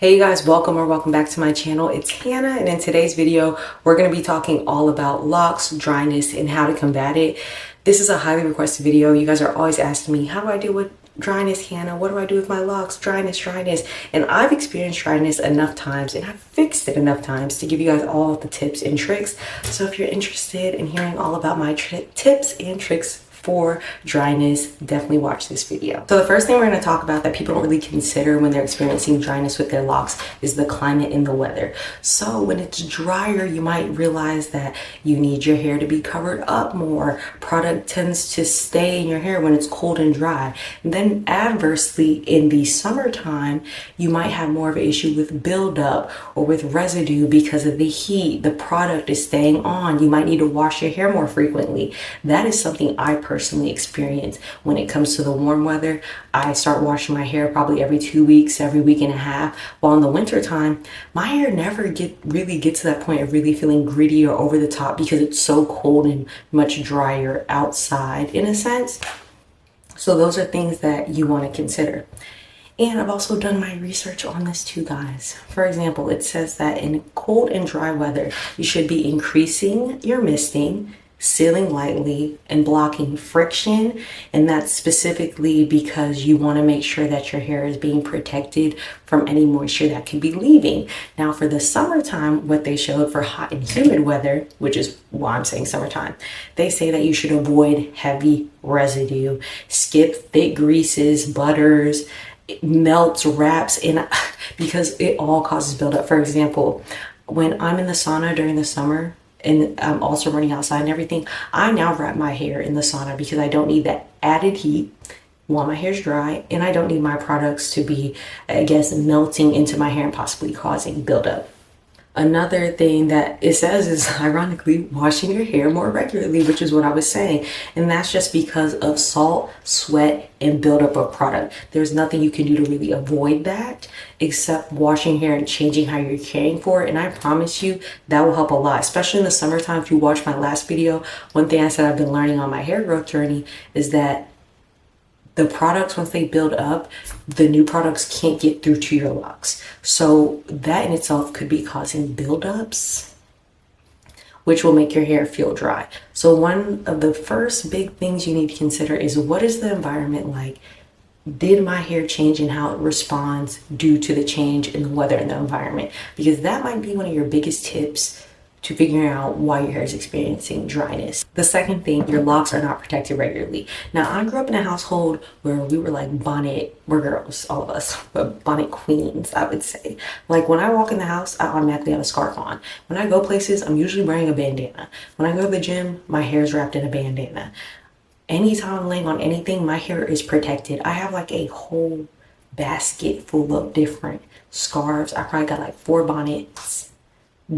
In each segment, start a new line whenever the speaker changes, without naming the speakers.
Hey you guys, welcome back to my channel. It's Hannah, and in today's video we're going to be talking all about locks, dryness, and how to combat it. This is a highly requested video. You guys are always asking me, how do I deal with dryness, Hannah? What do I do with my locks? Dryness. And I've experienced dryness enough times and I've fixed it enough times to give you guys all of the tips and tricks. So if you're interested in hearing all about my tips and tricks for dryness, definitely watch this video. So the first thing we're going to talk about that people don't really consider when they're experiencing dryness with their locks is the climate and the weather. So when it's drier, you might realize that you need your hair to be covered up more. Product tends to stay in your hair when it's cold and dry. And then adversely, in the summertime, you might have more of an issue with buildup or with residue because of the heat. The product is staying on. You might need to wash your hair more frequently. That is something I personally experience when it comes to the warm weather. I start washing my hair probably every 2 weeks, every week and a half. While in the winter time, my hair never really get to that point of really feeling gritty or over the top because it's so cold and much drier outside in a sense. So those are things that you want to consider. And I've also done my research on this too, guys. For example, it says that in cold and dry weather, you should be increasing your misting, sealing lightly, and blocking friction. And that's specifically because you want to make sure that your hair is being protected from any moisture that could be leaving. Now for the summertime, what they showed for hot and humid weather, which is why I'm saying summertime, they say that you should avoid heavy residue, skip thick greases, butters, melts, wraps, and because it all causes buildup. For example, when I'm in the sauna during the summer, and I'm also running outside and everything, I now wrap my hair in the sauna because I don't need that added heat while my hair's dry, and I don't need my products to be, I guess, melting into my hair and possibly causing buildup. Another thing that it says is, ironically, washing your hair more regularly, which is what I was saying. And that's just because of salt, sweat, and buildup of product. There's nothing you can do to really avoid that except washing hair and changing how you're caring for it. And I promise you that will help a lot, especially in the summertime. If you watched my last video, one thing I said I've been learning on my hair growth journey is that the products, once they build up, the new products can't get through to your locks. So that in itself could be causing buildups, which will make your hair feel dry. So one of the first big things you need to consider is, what is the environment like? Did my hair change in how it responds due to the change in the weather and the environment? Because that might be one of your biggest tips to figuring out why your hair is experiencing dryness. The second thing, your locks are not protected regularly. Now, I grew up in a household where we were like we're girls, all of us, but bonnet queens, I would say. Like when I walk in the house, I automatically have a scarf on. When I go places, I'm usually wearing a bandana. When I go to the gym, my hair is wrapped in a bandana. Anytime I'm laying on anything, my hair is protected. I have like a whole basket full of different scarves. I probably got like 4 bonnets,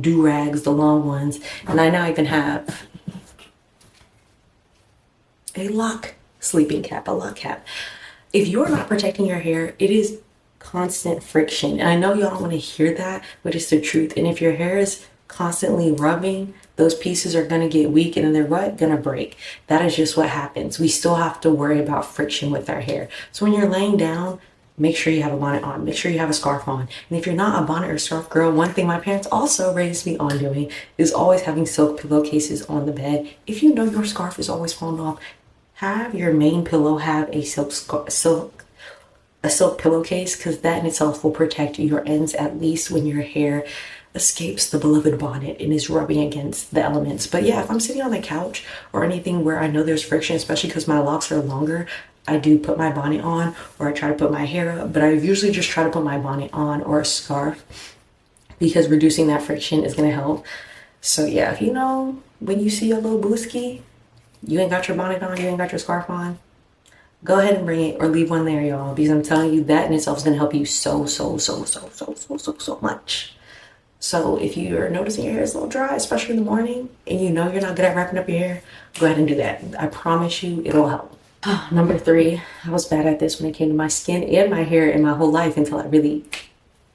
do-rags, the long ones, and I now even have a lock sleeping cap, a lock cap. If you're not protecting your hair, it is constant friction. And I know y'all don't want to hear that, but it's the truth. And if your hair is constantly rubbing, those pieces are going to get weak, and then they're what? Going to break. That is just what happens. We still have to worry about friction with our hair. So when you're laying down, make sure you have a bonnet on. Make sure you have a scarf on. And if you're not a bonnet or scarf girl, one thing my parents also raised me on doing is always having silk pillowcases on the bed. If you know your scarf is always falling off, have your main pillow have a silk pillowcase, because that in itself will protect your ends, at least when your hair escapes the beloved bonnet and is rubbing against the elements. But yeah, if I'm sitting on the couch or anything where I know there's friction, especially because my locks are longer, I do put my bonnet on, or I try to put my hair up, but I usually just try to put my bonnet on or a scarf because reducing that friction is going to help. So yeah, if you know when you see a little booski, you ain't got your bonnet on, you ain't got your scarf on, go ahead and bring it or leave one there, y'all, because I'm telling you that in itself is going to help you so much. So if you're noticing your hair is a little dry, especially in the morning, and you know you're not good at wrapping up your hair, go ahead and do that. I promise you it'll help. Number 3, I was bad at this when it came to my skin and my hair in my whole life until I really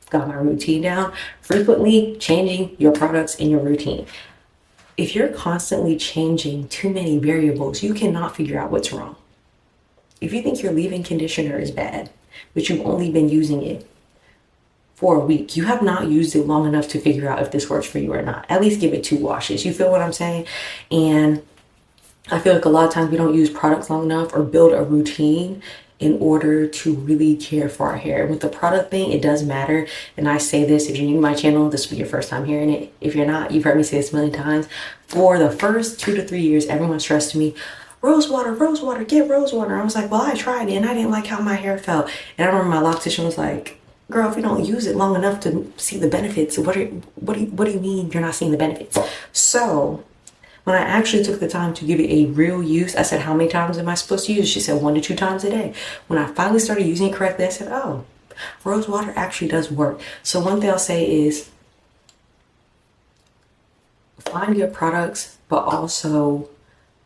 got my routine down. Frequently changing your products in your routine. If you're constantly changing too many variables, you cannot figure out what's wrong. If you think your leave-in conditioner is bad, but you've only been using it for a week. You have not used it long enough to figure out if this works for you or not. At least give it 2 washes. You feel what I'm saying? And I feel like a lot of times we don't use products long enough or build a routine in order to really care for our hair. With the product thing, it does matter. And I say this, if you're new to my channel, this will be your first time hearing it. If you're not, you've heard me say this a million times. For the first 2 to 3 years, everyone stressed to me, rose water, get rose water. I was like, well, I tried it and I didn't like how my hair felt. And I remember my loctician was like, girl, if you don't use it long enough to see the benefits, what do you mean you're not seeing the benefits? So when I actually took the time to give it a real use, I said, how many times am I supposed to use it? She said 1 to 2 times a day. When I finally started using it correctly, I said, oh, rose water actually does work. So one thing I'll say is find good products, but also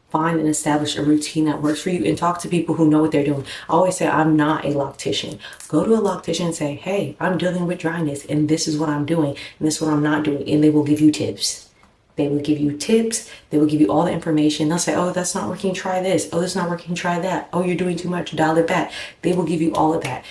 find and establish a routine that works for you, and talk to people who know what they're doing. I always say I'm not a loctician. Go to a loctician and say, hey, I'm dealing with dryness and this is what I'm doing and this is what I'm not doing. And they will give you tips. They will give you tips. They will give you all the information. They'll say, oh, that's not working, try this. Oh, that's not working, try that. Oh, you're doing too much, dial it back. They will give you all of that.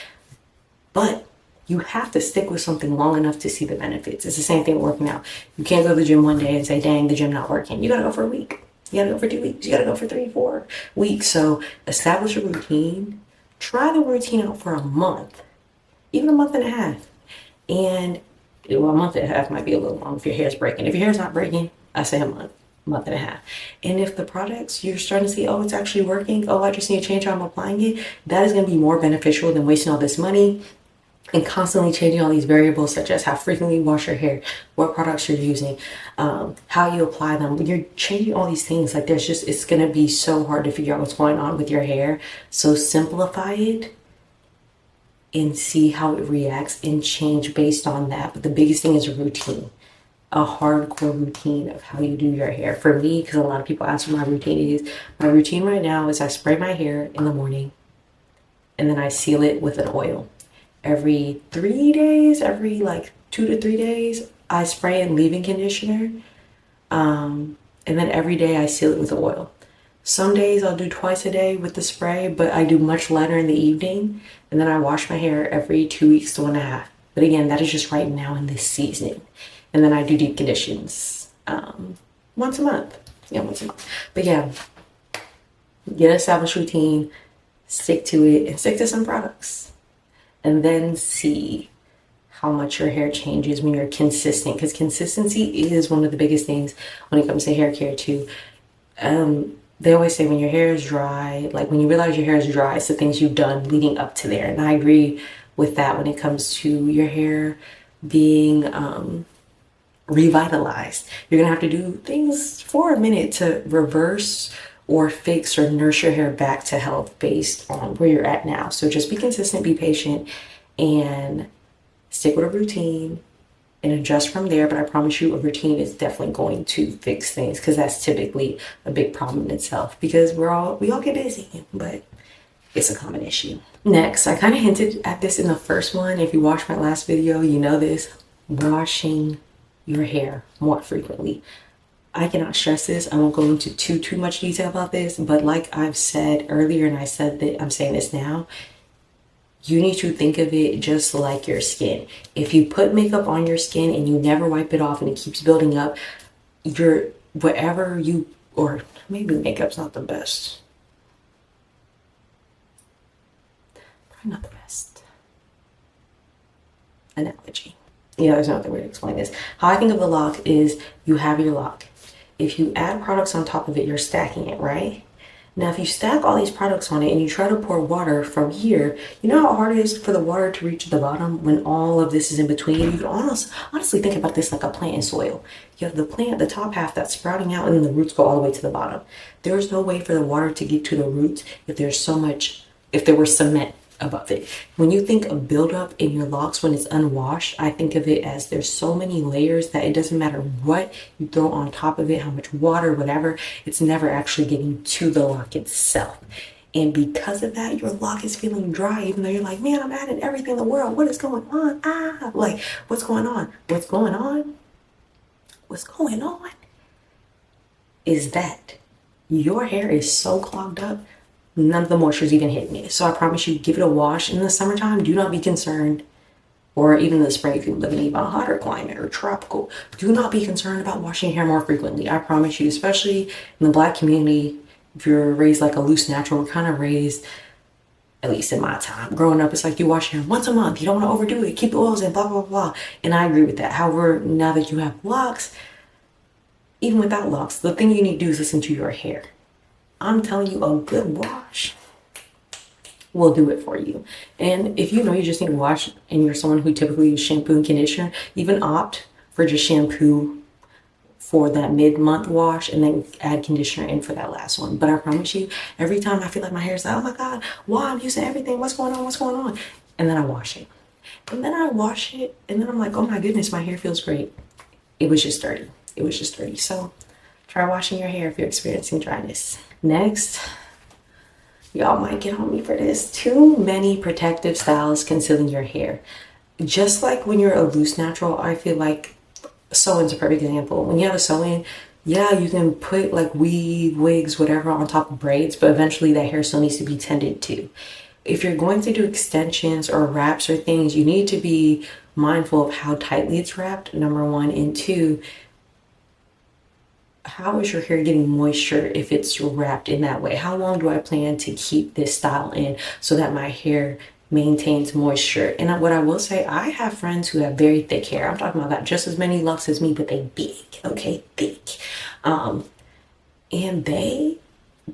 But you have to stick with something long enough to see the benefits. It's the same thing working out. You can't go to the gym one day and say, dang, the gym not working. You gotta go for a week. You gotta go for 2 weeks. You gotta go for 3, 4 weeks. So establish a routine. Try the routine out for a month, even a month and a half. And well, a month and a half might be a little long if your hair's breaking. If your hair's not breaking, I say a month and a half. And if the products you're starting to see, oh, it's actually working. Oh, I just need to change how I'm applying it. That is going to be more beneficial than wasting all this money and constantly changing all these variables, such as how frequently you wash your hair, what products you're using, how you apply them. When you're changing all these things, like it's going to be so hard to figure out what's going on with your hair. So simplify it and see how it reacts and change based on that. But the biggest thing is a routine, a hardcore routine of how you do your hair. For me, because a lot of people ask what my routine is, my routine right now is I spray my hair in the morning and then I seal it with an oil. Every 3 days, every like 2 to 3 days, I spray in leave-in conditioner. And then every day I seal it with oil. Some days I'll do twice a day with the spray, but I do much lighter in the evening. And then I wash my hair every 2 weeks to 1.5. But again, that is just right now in this season. And then I do deep conditions once a month. Yeah, once a month. But yeah, get an established routine, stick to it, and stick to some products. And then see how much your hair changes when you're consistent. Because consistency is one of the biggest things when it comes to hair care too. They always say when your hair is dry, like when you realize your hair is dry, it's the things you've done leading up to there. And I agree with that when it comes to your hair being revitalized. You're gonna have to do things for a minute to reverse or fix or nurse your hair back to health based on where you're at now. So just be consistent, be patient, and stick with a routine and adjust from there. But I promise you, a routine is definitely going to fix things, because that's typically a big problem in itself, because we all get busy, but it's a common issue. Next, I kind of hinted at this in the first one. If you watched my last video, you know this: washing your hair more frequently. I cannot stress this. I won't go into too much detail about this, but like I've said earlier, and I said that I'm saying this now, you need to think of it just like your skin. If you put makeup on your skin and you never wipe it off and it keeps building up, or maybe makeup's not the best. Probably not the best analogy. Yeah, there's no other way to explain this. How I think of the lock is you have your lock. If you add products on top of it, you're stacking it, right? Now, if you stack all these products on it and you try to pour water from here, you know how hard it is for the water to reach the bottom when all of this is in between? You can honestly think about this like a plant in soil. You have the plant, the top half that's sprouting out, and then the roots go all the way to the bottom. There's no way for the water to get to the roots if there were cement above it. When you think of buildup in your locks when it's unwashed, I think of it as there's so many layers that it doesn't matter what you throw on top of it, how much water, whatever, it's never actually getting to the lock itself. And because of that, your lock is feeling dry, even though you're like, man, I'm adding everything in the world. What is going on? Like, what's going on? What's going on? What's going on is that your hair is so clogged up, none of the moisture is even hitting it. So I promise you, give it a wash in the summertime. Do not be concerned or even the spring if you live in even a hotter climate or tropical. Do not be concerned about washing your hair more frequently. I promise you, especially in the Black community, if you're raised like a loose natural, we're kind of raised, at least in my time growing up, it's like you wash your hair once a month. You don't want to overdo it. Keep the oils in, blah, blah, blah. And I agree with that. However, now that you have locks, even without locks, the thing you need to do is listen to your hair. I'm telling you, a good wash will do it for you. And if you know you just need to wash and you're someone who typically uses shampoo and conditioner, even opt for just shampoo for that mid-month wash and then add conditioner in for that last one. But I promise you, every time I feel like my hair is like, oh my God, wow, I'm using everything. What's going on? What's going on? And then I wash it. And then I wash it. And then I'm like, oh my goodness, my hair feels great. It was just dirty. It was just dirty. So try washing your hair if you're experiencing dryness. Next, y'all might get on me for this. Too many protective styles concealing your hair. Just like when you're a loose natural, I feel like sew-in's a perfect example. When you have a sew-in, yeah, you can put like weave, wigs, whatever on top of braids, but eventually that hair still needs to be tended to. If you're going to do extensions or wraps or things, you need to be mindful of how tightly it's wrapped, number one, and two, how is your hair getting moisture if it's wrapped in that way? How long do I plan to keep this style in so that my hair maintains moisture? And what I will say, I have friends who have very thick hair. I'm talking about got just as many locks as me, but they big, okay, thick. And they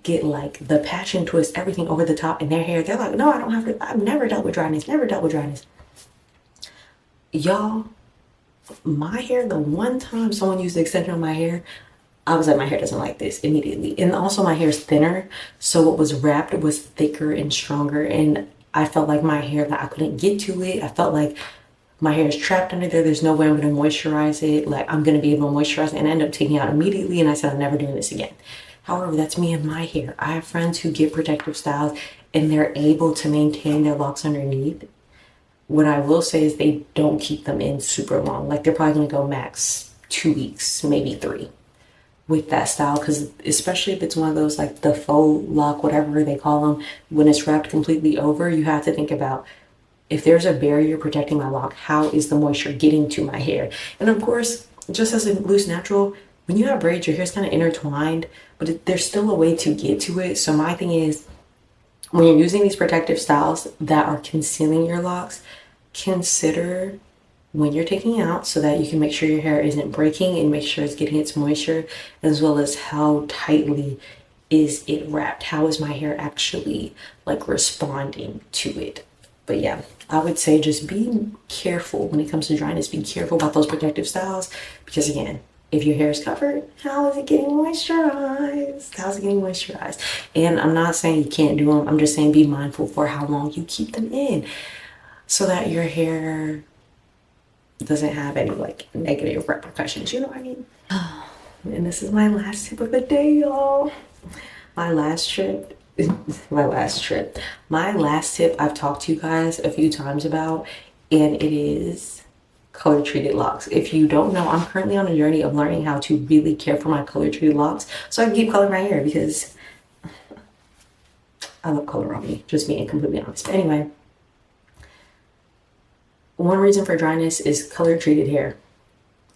get like the patch and twist, everything over the top in their hair. They're like, no, I don't have to. I've never dealt with dryness, never dealt with dryness. Y'all, my hair, the one time someone used the extension on my hair, I was like, my hair doesn't like this immediately. And also my hair is thinner. So what was wrapped was thicker and stronger. And I felt like my hair, like I couldn't get to it. I felt like my hair is trapped under there. There's no way I'm going to moisturize it. Like I'm going to be able to moisturize it, and I end up taking it out immediately. And I said, I'm never doing this again. However, that's me and my hair. I have friends who get protective styles and they're able to maintain their locks underneath. What I will say is they don't keep them in super long. Like they're probably going to go max 2 weeks, maybe 3. With that style, because especially if it's one of those like the faux lock, whatever they call them, when it's wrapped completely over, you have to think about, if there's a barrier protecting my lock, how is the moisture getting to my hair? And of course, just as a loose natural, when you have braids, your hair's kind of intertwined, but there's still a way to get to it. So my thing is, when you're using these protective styles that are concealing your locks, consider when you're taking out so that you can make sure your hair isn't breaking and make sure it's getting its moisture, as well as how tightly is it wrapped. How is my hair actually like responding to it? But yeah, I would say just be careful when it comes to dryness. Be careful about those protective styles, because again, if your hair is covered, how is it getting moisturized? How's it getting moisturized? And I'm not saying you can't do them. I'm just saying be mindful for how long you keep them in so that your hair doesn't have any like negative repercussions, you know what I mean? And this is my last tip of the day, y'all. My last tip I've talked to you guys a few times about, and it is color treated locks. If you don't know, I'm currently on a journey of learning how to really care for my color treated locks so I can keep coloring my hair, because I love color on me, just being completely honest. But anyway, one reason for dryness is color treated hair.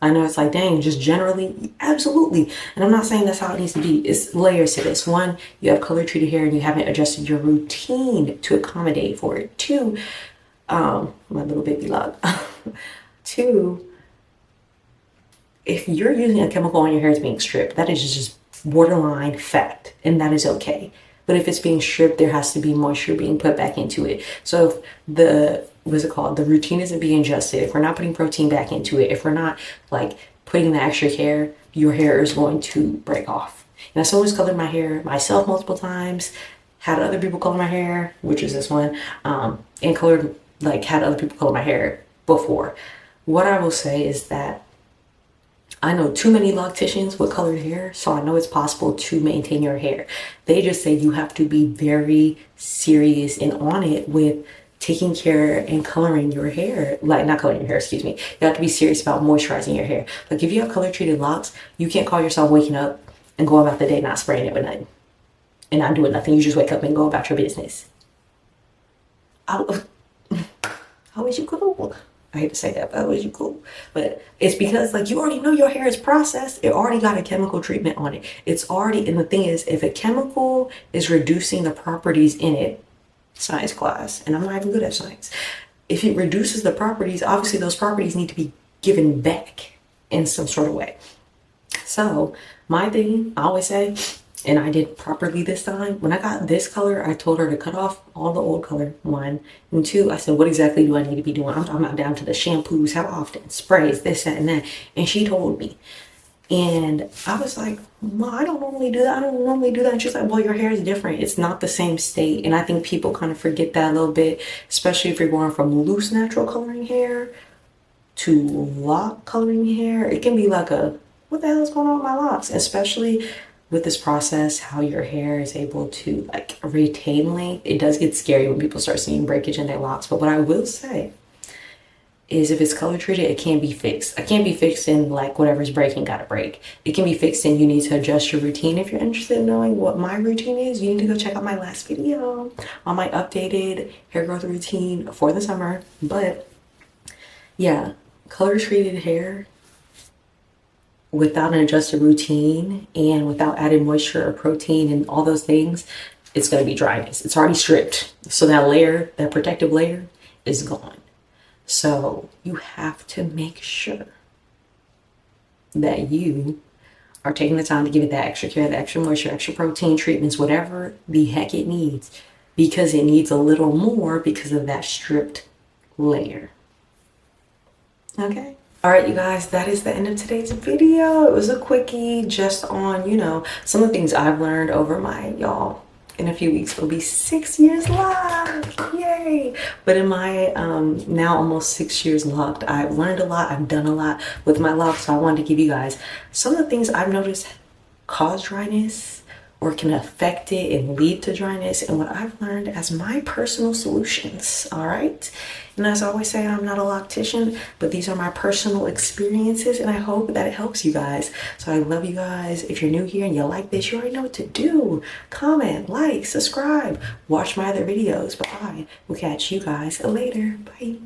I know it's like, dang, just generally, absolutely. And I'm not saying that's how it needs to be. It's layers to this. One, you have color treated hair and you haven't adjusted your routine to accommodate for it. Two, my little baby log. Two, if you're using a chemical on your hair that's being stripped, that is just borderline fact, and that is okay. But if it's being stripped, there has to be moisture being put back into it. So if the routine isn't being adjusted, if we're not putting protein back into it, if we're not like putting the extra care, your hair is going to break off. And I always colored my hair myself multiple times, had other people color my hair, which is this one, and colored, like had other people color my hair before. What I will say is that I know too many locticians with colored hair, so I know it's possible to maintain your hair. They just say you have to be very serious and on it with taking care and coloring your hair. Like, not coloring your hair, excuse me. You have to be serious about moisturizing your hair. Like, if you have color treated locks, you can't call yourself waking up and go about the day not spraying it with nothing and not doing nothing. You just wake up and go about your business. How is you go? I hate to say that, but was you cool? But it's because like you already know your hair is processed. It already got a chemical treatment on it. It's already, and the thing is, if a chemical is reducing the properties in it, science class, and I'm not even good at science. If it reduces the properties, obviously those properties need to be given back in some sort of way. So my thing, I always say, and I did properly this time, when I got this color, I told her to cut off all the old color, one. And two, I said, what exactly do I need to be doing? I'm talking about down to the shampoos, how often, sprays, this, that, and that. And she told me. And I was like, Ma, I don't normally do that. I don't normally do that. And she's like, well, your hair is different. It's not the same state. And I think people kind of forget that a little bit, especially if you're going from loose natural coloring hair to lock coloring hair. It can be like a, what the hell is going on with my locks? Especially with this process, how your hair is able to like retain length. It does get scary when people start seeing breakage in their locks. But what I will say is if it's color treated, it can be fixed. It can't be fixed in like whatever's breaking gotta break. It can be fixed and you need to adjust your routine. If you're interested in knowing what my routine is, you need to go check out my last video on my updated hair growth routine for the summer. But yeah, color treated hair without an adjusted routine and without added moisture or protein and all those things, it's going to be dryness. It's already stripped. So that layer, that protective layer is gone. So you have to make sure that you are taking the time to give it that extra care, the extra moisture, extra protein treatments, whatever the heck it needs, because it needs a little more because of that stripped layer. Okay. All right, you guys, that is the end of today's video. It was a quickie just on, you know, some of the things I've learned over my, y'all, in a few weeks, it'll be 6 years locked. Yay. But in my now almost 6 years locked, I've learned a lot. I've done a lot with my locks. So I wanted to give you guys some of the things I've noticed cause dryness or can affect it and lead to dryness, and what I've learned as my personal solutions. All right. And as I always say, I'm not a loctician, but these are my personal experiences, and I hope that it helps you guys. So I love you guys. If you're new here and you like this, you already know what to do. Comment, like, subscribe, watch my other videos. Bye. We'll catch you guys later. Bye.